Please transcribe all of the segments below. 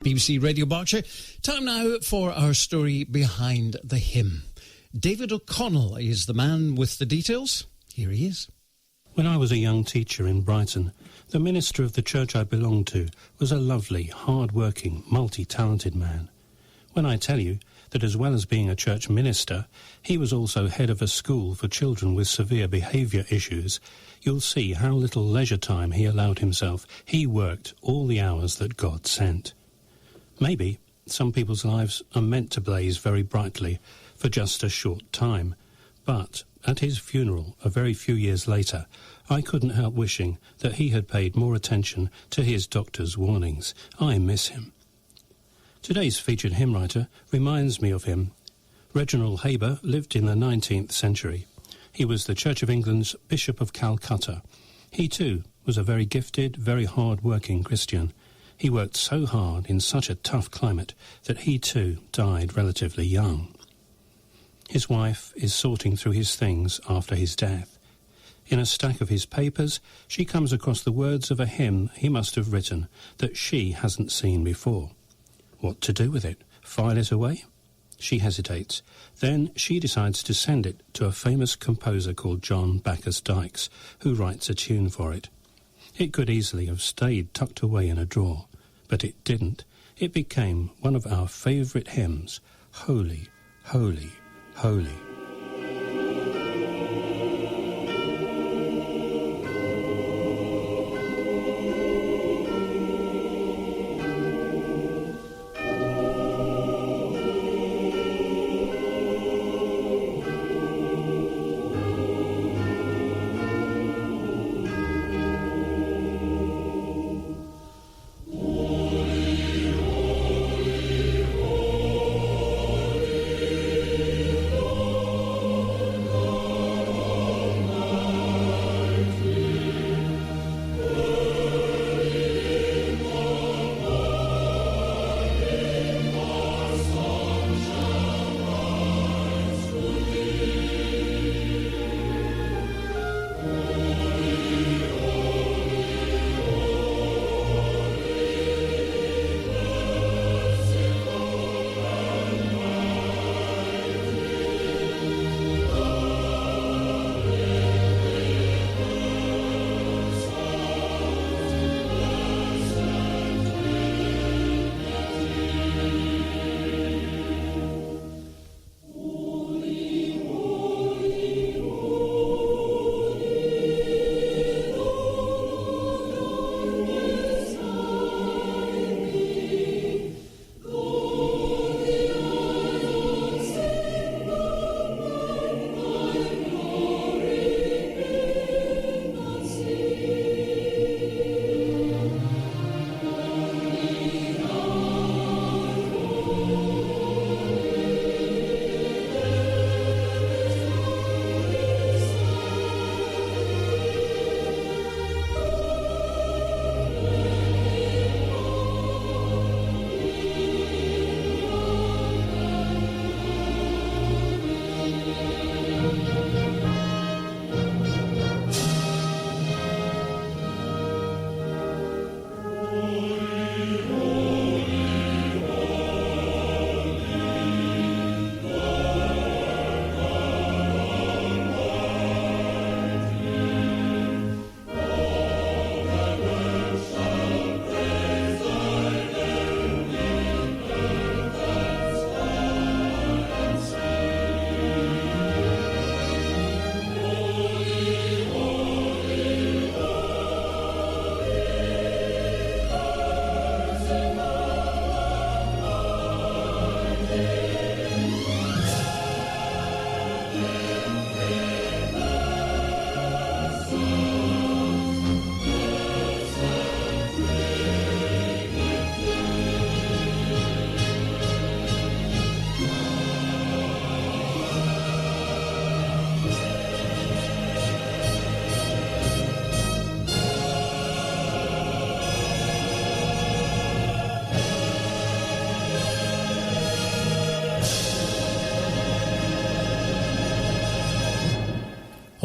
BBC Radio Berkshire. Time now for our story behind the hymn. David O'Connell is the man with the details. Here he is. When I was a young teacher in Brighton, the minister of the church I belonged to was a lovely, hard-working, multi-talented man. When I tell you that as well as being a church minister, he was also head of a school for children with severe behaviour issues, you'll see how little leisure time he allowed himself. He worked all the hours that God sent. Maybe some people's lives are meant to blaze very brightly for just a short time, but at his funeral, a very few years later, I couldn't help wishing that he had paid more attention to his doctor's warnings. I miss him. Today's featured hymn writer reminds me of him. Reginald Haber lived in the 19th century. He was the Church of England's Bishop of Calcutta. He too was a very gifted, very hard-working Christian. He worked so hard in such a tough climate that he too died relatively young. His wife is sorting through his things after his death. In a stack of his papers, she comes across the words of a hymn he must have written that she hasn't seen before. What to do with it? File it away? She hesitates. Then she decides to send it to a famous composer called John Bacchus Dykes, who writes a tune for it. It could easily have stayed tucked away in a drawer, but it didn't. It became one of our favourite hymns, Holy, Holy, Holy.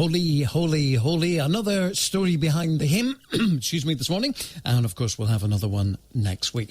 Holy, holy, holy. Another story behind the hymn, excuse me, this morning. And, of course, we'll have another one next week.